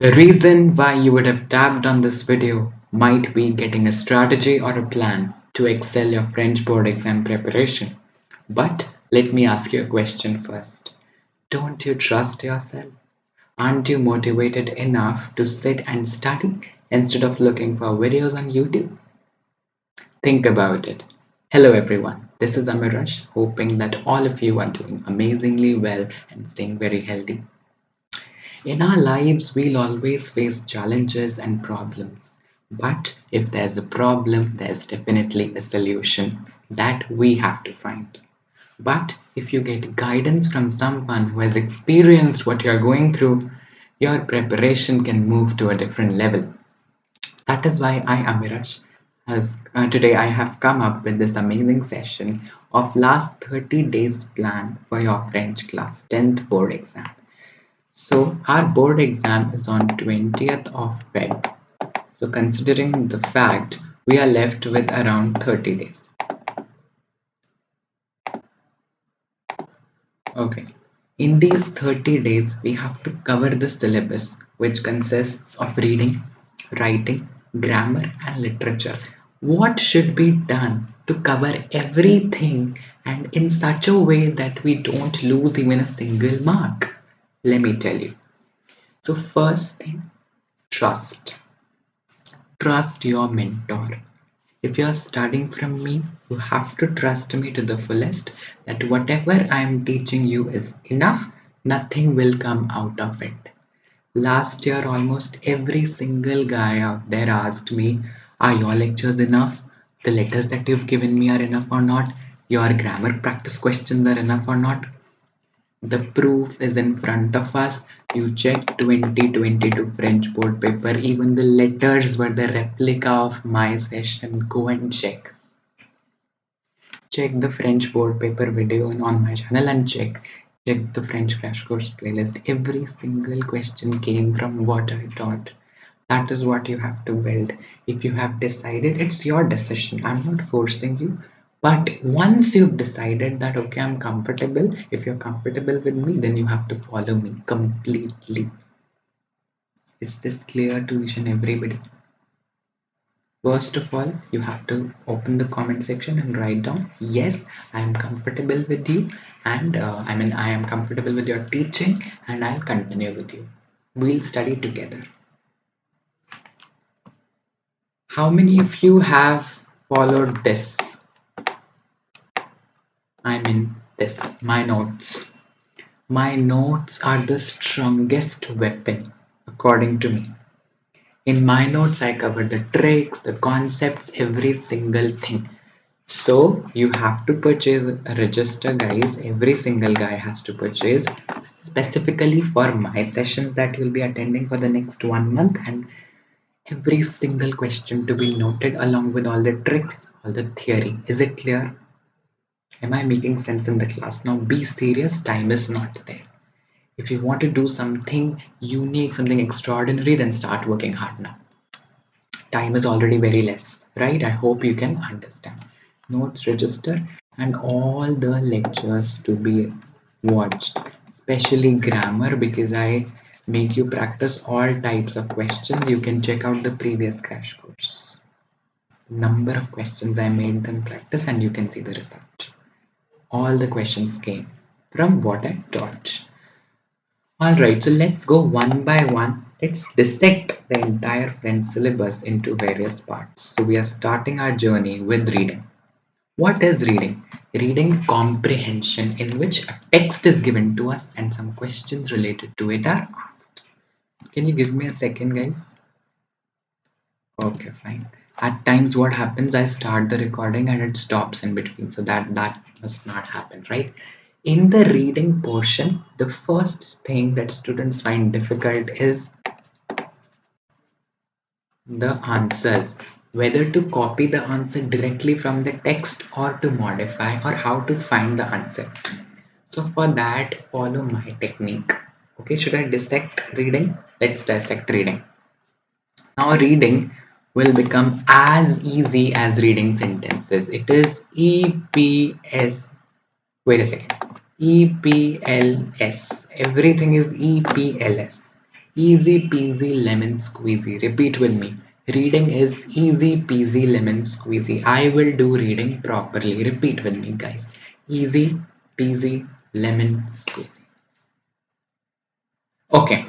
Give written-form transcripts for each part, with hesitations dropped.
The reason why you would have tapped on this video might be getting a strategy or a plan to excel your French board exam preparation. But let me ask you a question first. Don't you trust yourself? Aren't you motivated enough to sit and study instead of looking for videos on YouTube? Think about it. Hello everyone, this is Amirash, hoping that all of you are doing amazingly well and staying very healthy. In our lives, we'll always face challenges and problems. But if there's a problem, there's definitely a solution that we have to find. But if you get guidance from someone who has experienced what you're going through, your preparation can move to a different level. That is why I, Amirash, has today I have come up with this amazing session of last 30 days plan for your French class 10th board exam. So our board exam is on 20th of Feb. So considering the fact we are left with around 30 days. Okay. In these 30 days, we have to cover the syllabus, which consists of reading, writing, grammar, and literature. What should be done to cover everything and in such a way that we don't lose even a single mark? Let me tell you. So, first thing, trust. Trust your mentor. If you're studying from me, you have to trust me to the fullest that whatever I am teaching you is enough, nothing will come out of it. Last year, almost every single guy out there asked me, are your lectures enough? The letters that you've given me are enough or not? Your grammar practice questions are enough or not? The proof is in front of us. You check 2022 French board paper. Even the letters were the replica of my session. Go and check. Check the French board paper video on my channel and check the French crash course playlist. Every single question came from what I taught. That is what you have to build. If you have decided, it's your decision. I'm not forcing you. But once you've decided that, okay, I'm comfortable, if you're comfortable with me, then you have to follow me completely. Is this clear to each and everybody? First of all, you have to open the comment section and write down, yes, I am comfortable with you, and I am comfortable with your teaching, and I'll continue with you. We'll study together. How many of you have followed this? This, my notes. My notes are the strongest weapon, according to me. In my notes, I cover the tricks, the concepts, every single thing. So you have to purchase a register, guys. Every single guy has to purchase specifically for my sessions that you'll be attending for the next 1 month, and every single question to be noted along with all the tricks, all the theory. Is it clear? Am I making sense in the class? Now be serious, time is not there. If you want to do something unique, something extraordinary, then start working hard now. Time is already very less, right? I hope you can understand. Notes register and all the lectures to be watched, especially grammar, because I make you practice all types of questions. You can check out the previous crash course. Number of questions I made them practice, and you can see the result. All the questions came from what I taught. Alright, so let's go one by one. Let's dissect the entire French syllabus into various parts. So we are starting our journey with reading. What is reading? Reading comprehension, in which a text is given to us and some questions related to it are asked. Can you give me a second, guys? Okay, fine. At times what happens, I start the recording and it stops in between. So that must not happen, right? In the reading portion, the first thing that students find difficult is the answers. Whether to copy the answer directly from the text or to modify, or how to find the answer. So for that, follow my technique. Okay, should I dissect reading? Let's dissect reading. Now reading will become as easy as reading sentences. It is EPS. Wait a second. EPLS. Everything is EPLS. Easy peasy lemon squeezy. Repeat with me. Reading is easy peasy lemon squeezy. I will do reading properly. Repeat with me, guys. Easy peasy lemon squeezy. Okay.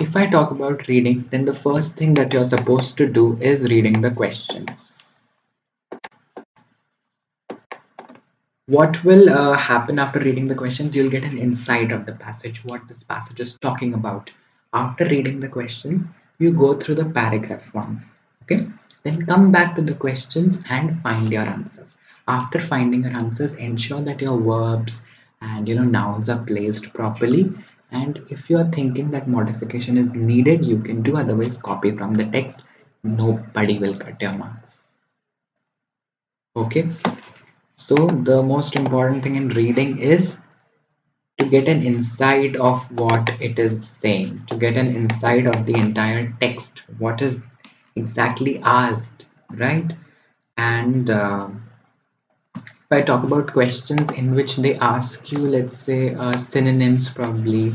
If I talk about reading, then the first thing that you're supposed to do is reading the questions. What will happen after reading the questions? You'll get an insight of the passage, what this passage is talking about. After reading the questions, you go through the paragraph once. Okay, then come back to the questions and find your answers. After finding your answers, ensure that your verbs and nouns are placed properly. And if you're thinking that modification is needed, you can do, otherwise copy from the text. Nobody will cut your marks. Okay, so the most important thing in reading is to get an insight of what it is saying, to get an insight of the entire text, what is exactly asked, right? And if I talk about questions in which they ask you, let's say synonyms, probably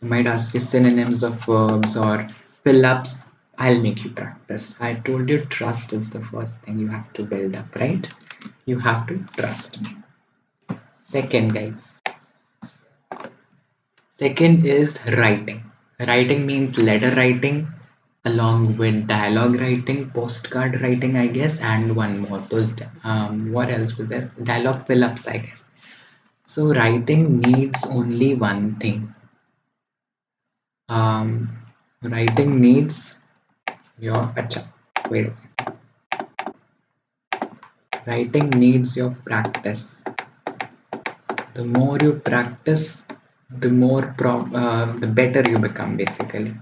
they might ask you synonyms of verbs or fill ups. I'll make you practice. I told you trust is the first thing you have to build up, right? You have to trust me. Second, guys, second is writing. Writing means letter writing along with dialogue writing, postcard writing, I guess, and one more. Those what else was there? Dialogue fill-ups, I guess. So writing needs only one thing. Um, writing needs your acha. Wait a second. Writing needs your practice. The more you practice, the better you become, basically.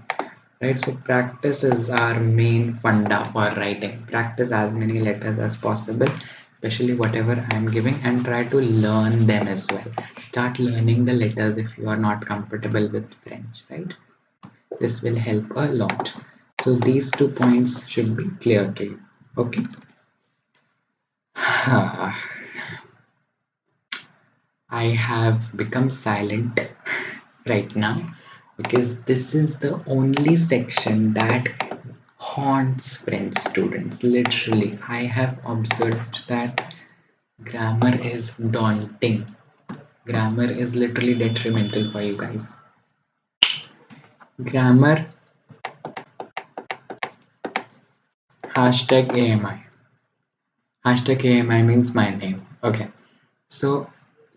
Right, so practice is our main funda for writing. Practice as many letters as possible, especially whatever I'm giving, and try to learn them as well. Start learning the letters if you are not comfortable with French, right? This will help a lot. So these 2 points should be clear to you. Okay. I have become silent right now because this is the only section that haunts French students. Literally, I have observed that grammar is daunting. Grammar is literally detrimental for you guys. Grammar hashtag AMI. Hashtag AMI means my name. Okay. So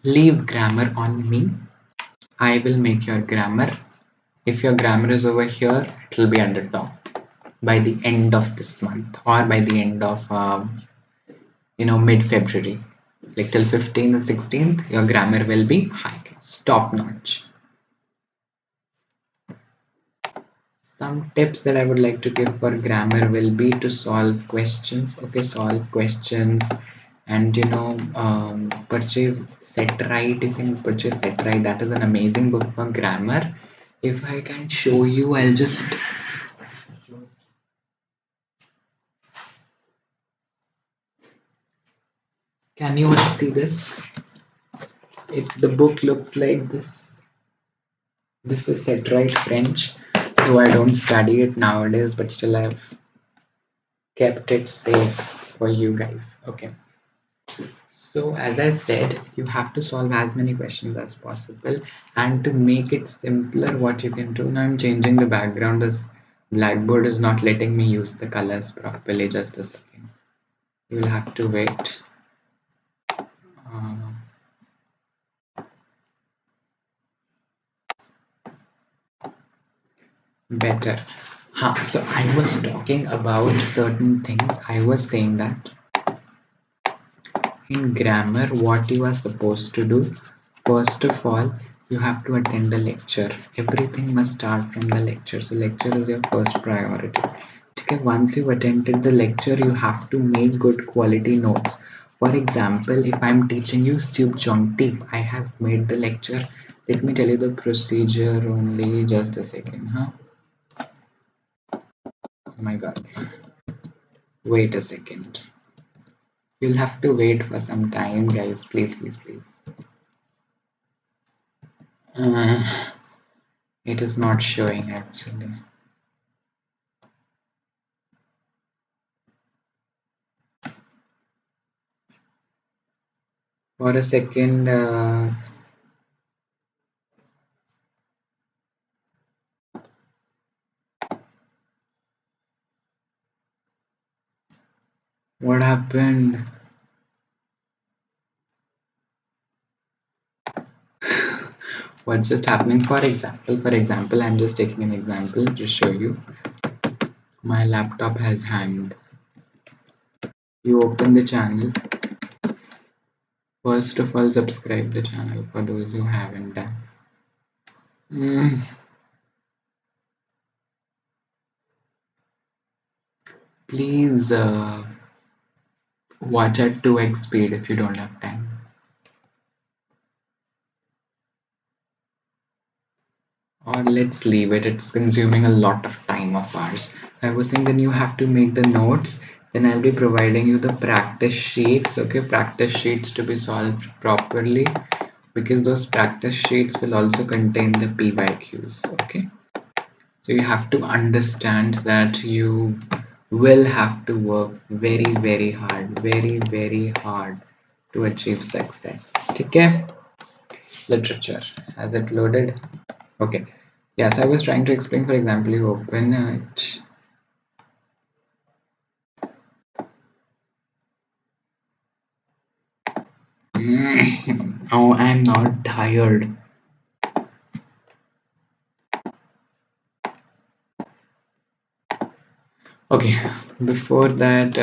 leave grammar on me. I will make your grammar. If your grammar is over here, it will be at the top by the end of this month or by the end of mid-February. Like till 15th or 16th, your grammar will be high class, top notch. Some tips that I would like to give for grammar will be to solve questions. Okay, solve questions and purchase Set Right. You can purchase Set Right. That is an amazing book for grammar. If I can show you, I'll just. Can you all see this? If the book looks like this is Set Right French. Though I don't study it nowadays, but still I've kept it safe for you guys. Okay. So as I said, you have to solve as many questions as possible, and to make it simpler, what you can do now, I'm changing the background. This Blackboard is not letting me use the colors properly. Just a second. You will have to wait. Uh, Better. So I was talking about certain things. I was saying that in grammar, what you are supposed to do, first of all, you have to attend the lecture. Everything must start from the lecture. So lecture is your first priority. Okay, once you've attended the lecture, you have to make good quality notes. For example, if I'm teaching you subjunctive, I have made the lecture. Let me tell you the procedure only. Just a second, huh? Oh my god. Wait a second. You'll have to wait for some time, guys. Please, please, please. Uh, It is not showing actually. For a second, what happened? What's just happening? For example, I'm just taking an example to show you. My laptop has hanged. You open the channel. First of all, subscribe the channel for those who haven't done. Mm, please watch at 2x speed if you don't have time. Or let's leave it, it's consuming a lot of time of ours. I was saying then you have to make the notes, then I'll be providing you the practice sheets, okay, practice sheets to be solved properly because those practice sheets will also contain the PYQs, okay. So you have to understand that you will have to work very hard to achieve success. Okay, literature. Has it loaded? Okay. Yes, I was trying to explain. For example, you open it. Oh, I'm not tired. Okay, before that,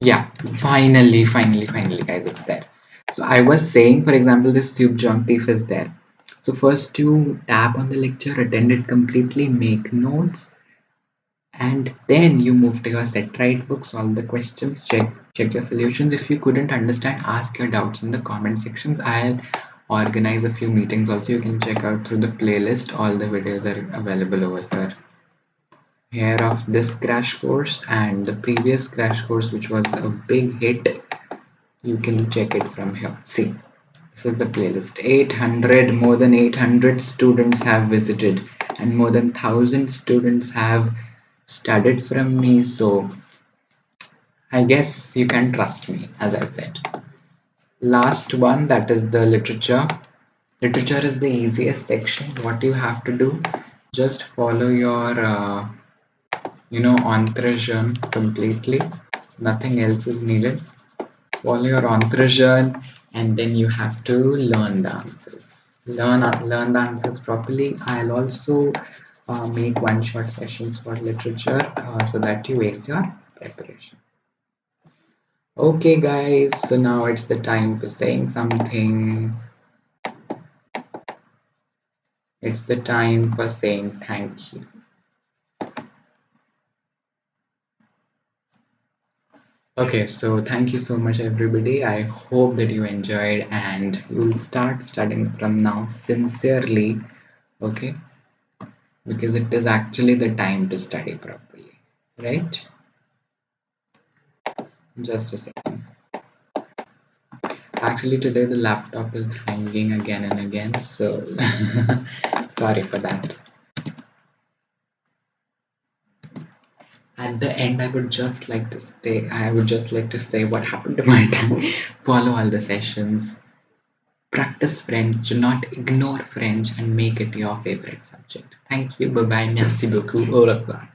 yeah, finally, guys, it's there. So I was saying, for example, this subjunctive is there. So first you tap on the lecture, attend it completely, make notes, and then you move to your set right book, solve the questions, check your solutions. If you couldn't understand, ask your doubts in the comment sections. I'll organize a few meetings also. You can check out through the playlist. All the videos are available over here of this crash course and the previous crash course, which was a big hit. You can check it from here. See, this is the playlist. 800, more than 800 students have visited, and more than 1,000 students have studied from me. So I guess you can trust me, as I said. Last one, that is the literature. Literature is the easiest section. What you have to do, just follow your, entretien completely. Nothing else is needed. Follow your entretien, and then you have to learn the answers. Learn the answers properly. I'll also make one-shot sessions for literature so that you waste your preparation. Okay, guys, so now it's the time for saying something. It's the time for saying thank you. Okay, so thank you so much, everybody. I hope that you enjoyed and you'll start studying from now sincerely, okay? Because it is actually the time to study properly, right? Just a second. Actually, today the laptop is hanging again and again, so sorry for that. At the end, I would just like to say what happened to my time. Follow all the sessions, practice French, do not ignore French, and make it your favorite subject. Thank you. Bye bye. Merci beaucoup. Au revoir.